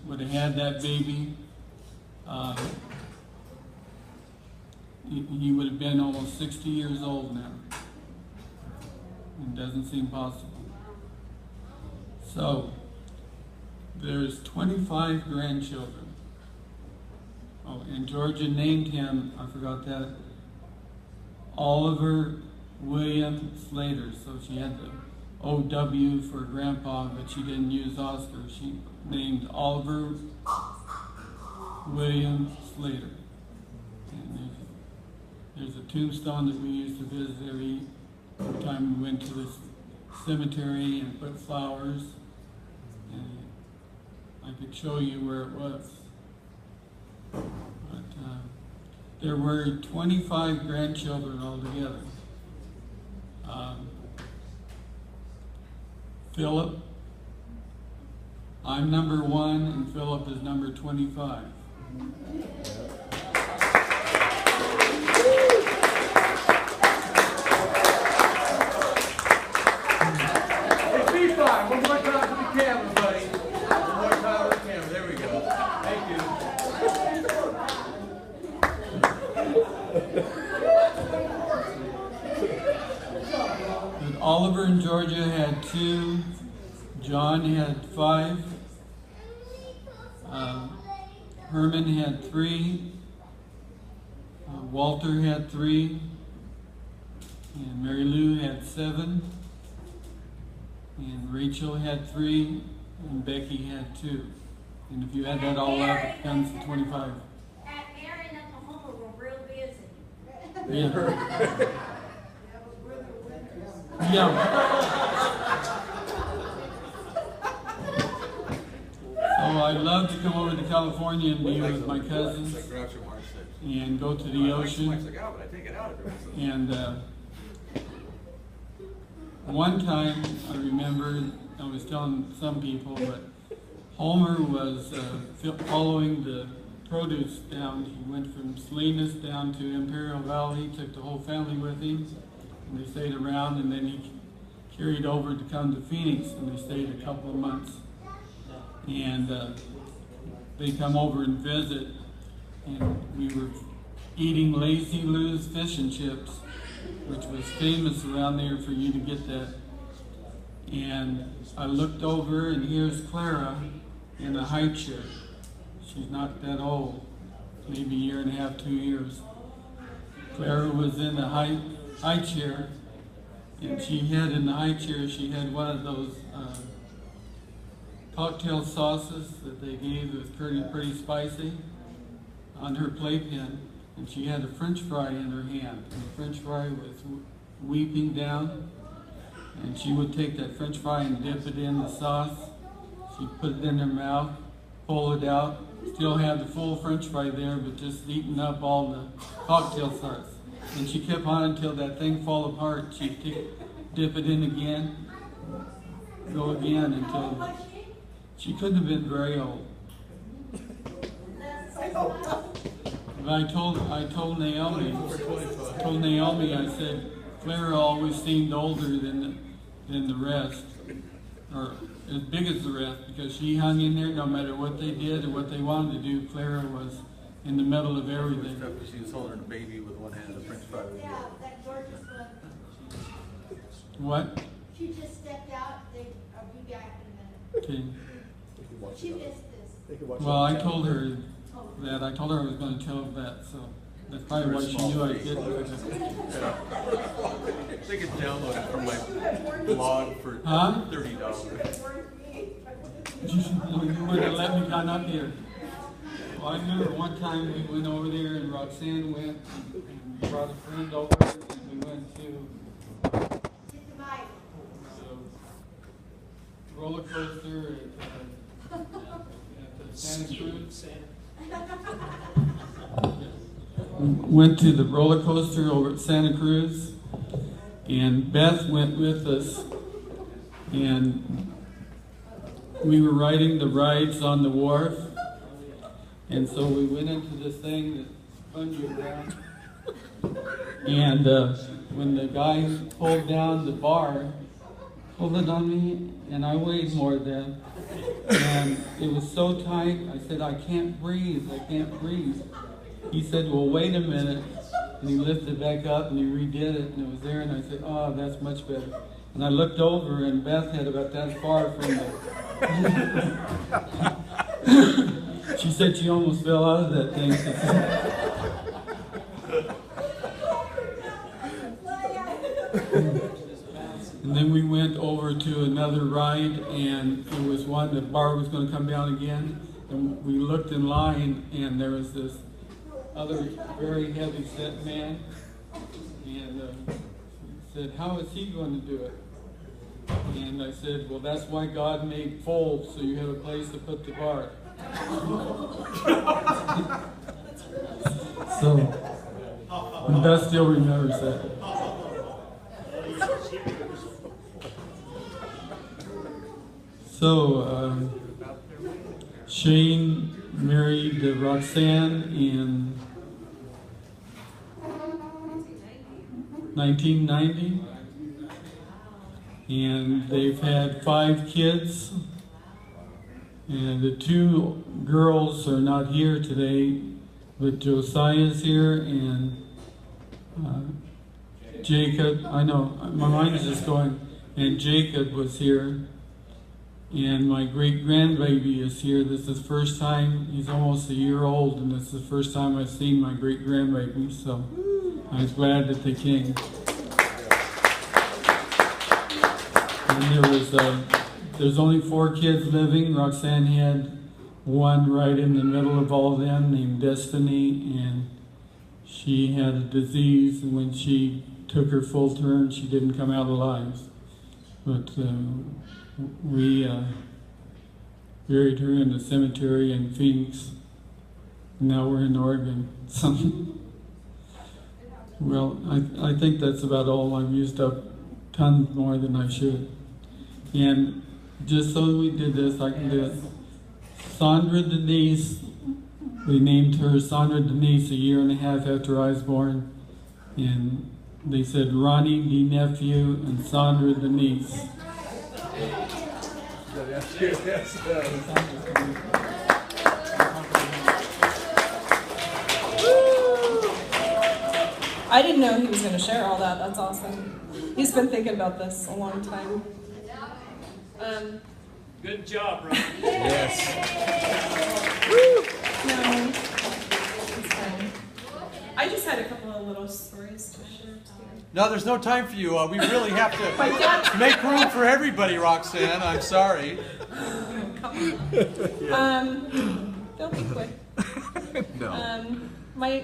would have had that baby, he would have been almost 60 years old now. It doesn't seem possible. So, there's 25 grandchildren. Oh, and Georgia named him, I forgot that, Oliver William Slater. So she had the O-W for grandpa, but she didn't use Oscar. She named Oliver William Slater. And there's a tombstone that we used to visit every time we went to the cemetery and put flowers. And I could show you where it was. But there were 25 grandchildren altogether. Philip, I'm number 1 and Philip is number 25. One more time for the camera, buddy. One more time for the camera. There we go. Thank But Oliver and Georgia had 2. John had 5. Herman had 3. Walter had 3. And Mary Lou had 7. And Rachel had 3, and Becky had 2. And if you add that all up, it comes to 25. At Mary and Oklahoma, we're real busy. Yeah. Yeah. So I love to come over to California and be with my cousins and go to the ocean. And one time, I remember, I was telling some people, but Homer was following the produce down. He went from Salinas down to Imperial Valley, took the whole family with him, and they stayed around, and then he carried over to come to Phoenix, and they stayed a couple of months. And they come over and visit, and we were eating Lazy Lou's fish and chips, which was famous around there for you to get that. And I looked over, and here's Clara in a high chair. She's not that old, maybe a year and a half, 2 years. Clara was in a high chair, and she had in the high chair, she had one of those cocktail sauces that they gave that was pretty spicy on her playpen. And she had a French fry in her hand, and the French fry was weeping down, and she would take that French fry and dip it in the sauce. She'd put it in her mouth, pull it out, still had the full French fry there, but just eating up all the cocktail sauce. And she kept on until that thing fall apart. She'd dip it in again, go again until she couldn't have been very old. And I told Naomi, I said, Clara always seemed older than the rest, or as big as the rest, because she hung in there no matter what they did or what they wanted to do. Clara was in the middle of everything. She was holding a baby with one hand and a French fry. Yeah, that Georgia's one. What? She just stepped out. I'll be back in a minute. Okay. She missed this. Well, I told her that. I told her I was going to tell her that, so that's probably why she knew I did it. They could download it from my blog for $30. You wouldn't have let me come up here. Well, I remember one time we went over there and Roxanne went and brought a friend over and we went to the roller coaster at the Santa Cruz. Went to the roller coaster over at Santa Cruz, and Beth went with us, and we were riding the rides on the wharf, and so we went into this thing that spun you around, and when the guy pulled down the bar, pulled it on me, and I weighed more then. And it was so tight, I said, I can't breathe, I can't breathe. He said, well, wait a minute. And he lifted it back up and he redid it, and it was there, and I said, oh, that's much better. And I looked over, and Beth had about that far from the... She said she almost fell out of that thing. And then we went over to another ride, and it was one that Barb was going to come down again. And we looked in line, and there was this other very heavy set man, and said, how is he going to do it? And I said, well, that's why God made folds, so you have a place to put the bar. So, and Beth still remembers that. So, Shane married Roxanne in 1990, and they've had 5 kids, and the 2 girls are not here today, but Josiah's here, and Jacob, I know, my mind is just going, and Jacob was here. And my great-grandbaby is here. This is the first time, he's almost a year old, and this is the first time I've seen my great-grandbaby, so I was glad that they came. And there's only 4 kids living. Roxanne had one right in the middle of all of them named Destiny, and she had a disease, and when she took her full turn, she didn't come out alive. But we buried her in the cemetery in Phoenix. Now we're in Oregon. Well, I think that's about all. I've used up tons more than I should. And just so we did this, I can do it. Sandra Denise, we named her Sandra Denise a year and a half after I was born. And they said Ronnie, the nephew, and Sandra Denise. I didn't know he was going to share all that. That's awesome. He's been thinking about this a long time. Good job, Ron. Yes. No, it's fine. I just had a couple of little stories to share too. No, there's no time for you. We really have to make room for everybody, Roxanne. I'm sorry. Don't be quick. No. My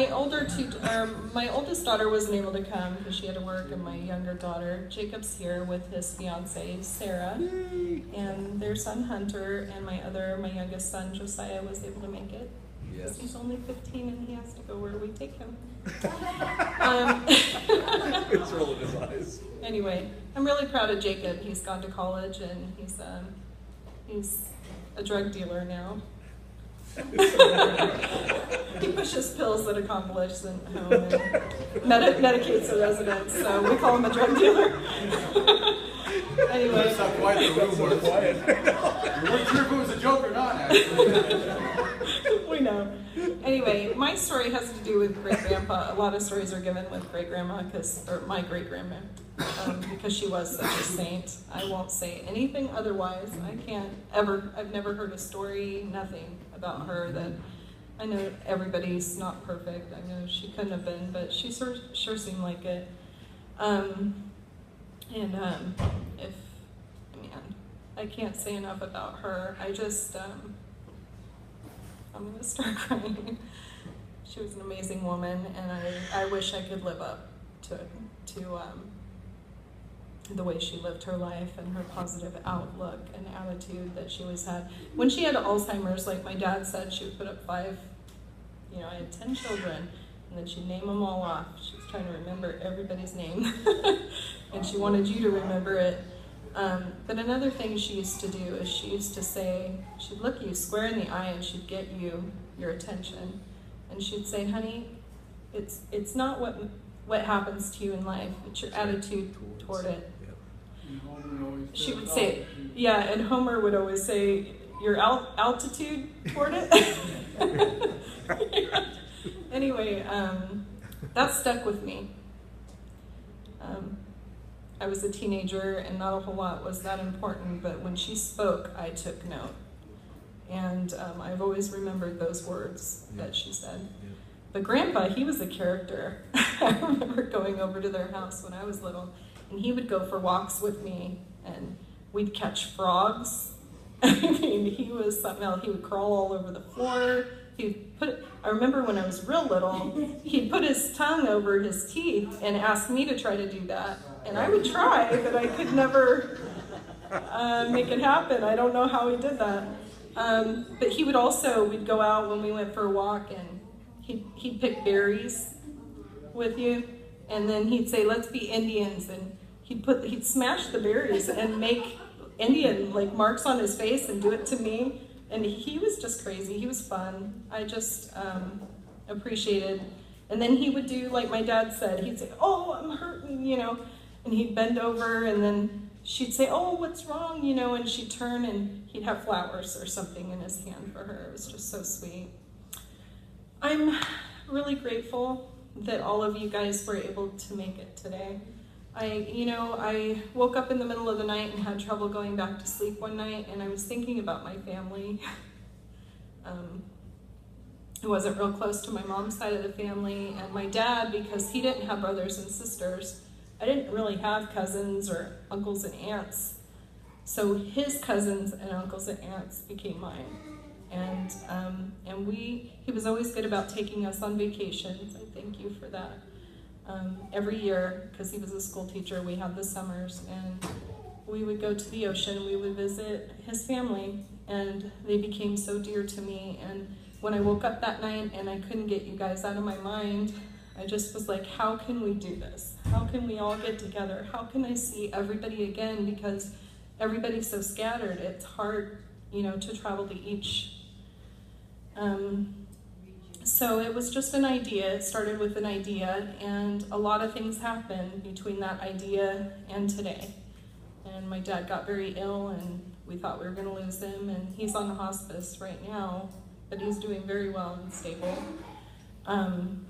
oldest daughter wasn't able to come because she had to work, and my younger daughter, Jacob's here with his fiancee, Sarah, and their son, Hunter, and my youngest son, Josiah, was able to make it. Yes. He's only 15 and he has to go where we take him. It's rolling his eyes. Anyway, I'm really proud of Jacob. He's gone to college and he's a drug dealer now. He pushes pills at a convalescent home and medicates the residents, so we call him a drug dealer. Anyway. That's how quiet the room was. Quiet. We weren't sure if it was a joke or not, actually. We know. Anyway, my story has to do with great-grandpa. A lot of stories are given with great-grandma, or my great-grandma, because she was such a saint. I won't say anything otherwise. I've never heard a story, nothing about her that, I know everybody's not perfect. I know she couldn't have been, but she sure seemed like it. I can't say enough about her. I'm gonna start crying. She was an amazing woman, and I wish I could live up to the way she lived her life and her positive outlook and attitude that she always had. When she had Alzheimer's, like my dad said, she would put up 5, I had 10 children, and then she'd name them all off. She was trying to remember everybody's name, and she wanted you to remember it. But another thing she used to do is she used to say, she'd look you square in the eye and she'd get your attention. And she'd say, honey, it's not what happens to you in life, it's your attitude toward it. always said She would say, altitude. yeah, and Homer would always say, your altitude toward it. Yeah. Anyway, that stuck with me. I was a teenager and not a whole lot was that important, but when she spoke, I took note. And I've always remembered those words that she said. Yeah. But Grandpa, he was a character. I remember going over to their house when I was little, and he would go for walks with me, and we'd catch frogs. I mean, he was something else. He would crawl all over the floor. I remember when I was real little, he'd put his tongue over his teeth and ask me to try to do that. And I would try, but I could never make it happen. I don't know how he did that. But he would also, we'd go out when we went for a walk, and he'd pick berries with you, and then he'd say, let's be Indians, and he'd smash the berries and make Indian like marks on his face and do it to me. And he was just crazy. He was fun. I just appreciated. And then he would do like my dad said. He'd say, oh, I'm hurting, you know, and he'd bend over, and then she'd say, oh, what's wrong, you know, and she'd turn and he'd have flowers or something in his hand for her. It was just so sweet. I'm really grateful that all of you guys were able to make it today. I woke up in the middle of the night and had trouble going back to sleep one night, and I was thinking about my family. I wasn't real close to my mom's side of the family, and my dad, because he didn't have brothers and sisters, I didn't really have cousins or uncles and aunts. So his cousins and uncles and aunts became mine. And he was always good about taking us on vacations. I thank you for that. Every year, because he was a school teacher, we had the summers, and we would go to the ocean. We would visit his family, and they became so dear to me. And when I woke up that night and I couldn't get you guys out of my mind, I just was like, how can we do this? How can we all get together? How can I see everybody again? Because everybody's so scattered. It's hard, to travel to each. So it was just an idea. It started with an idea, and a lot of things happened between that idea and today. And my dad got very ill, and we thought we were going to lose him, and he's on the hospice right now, but he's doing very well and stable. And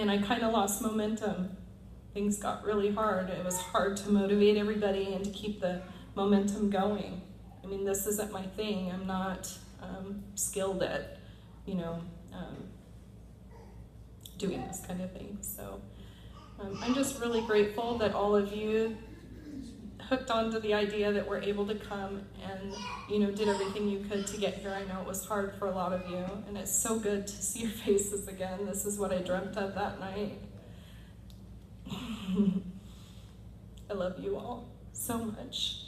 I kind of lost momentum. Things got really hard. It was hard to motivate everybody and to keep the momentum going. I mean, this isn't my thing. I'm not skilled at, doing this kind of thing. So I'm just really grateful that all of you hooked onto the idea that we're able to come and, did everything you could to get here. I know it was hard for a lot of you, and it's so good to see your faces again. This is what I dreamt of that night. I love you all so much.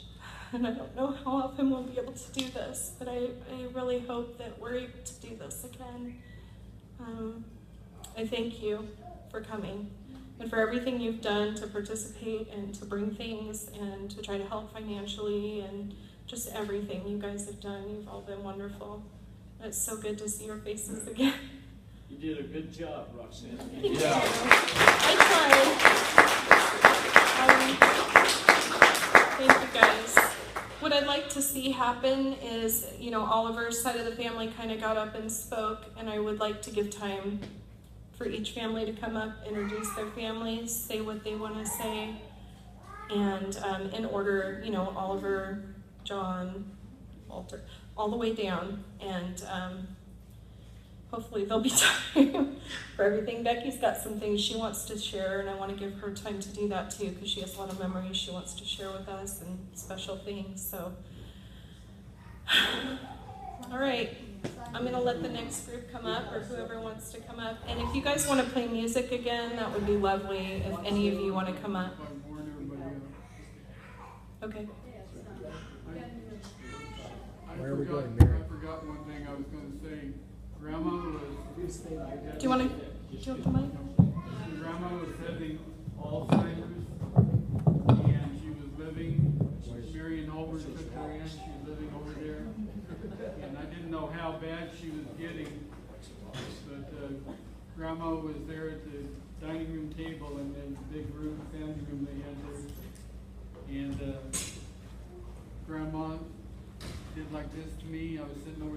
And I don't know how often we'll be able to do this, but I really hope that we're able to do this again. I thank you for coming and for everything you've done to participate and to bring things and to try to help financially and just everything you guys have done. You've all been wonderful. It's so good to see your faces again. You did a good job, Roxanne. Thank you. I tried. Thank you guys. What I'd like to see happen is, Oliver's side of the family kind of got up and spoke, and I would like to give time for each family to come up, introduce their families, say what they want to say, and in order, Oliver, John, Walter, all the way down, and hopefully there'll be time for everything. Becky's got some things she wants to share, and I want to give her time to do that too, because she has a lot of memories she wants to share with us and special things. So, all right, I'm going to let the next group come up, or whoever wants to come up. And if you guys want to play music again, that would be lovely, if any of you want to come up. Okay. Where are we going, Mary? I forgot one thing I was going to say. Grandma was... Do you want the mic? Grandma was having Alzheimer's, and she was living... Mary and Albert took her in. She was living over there. And I didn't know how bad she was getting, but Grandma was there at the dining room table, and then the big room, family room they had there. And Grandma did like this to me. I was sitting over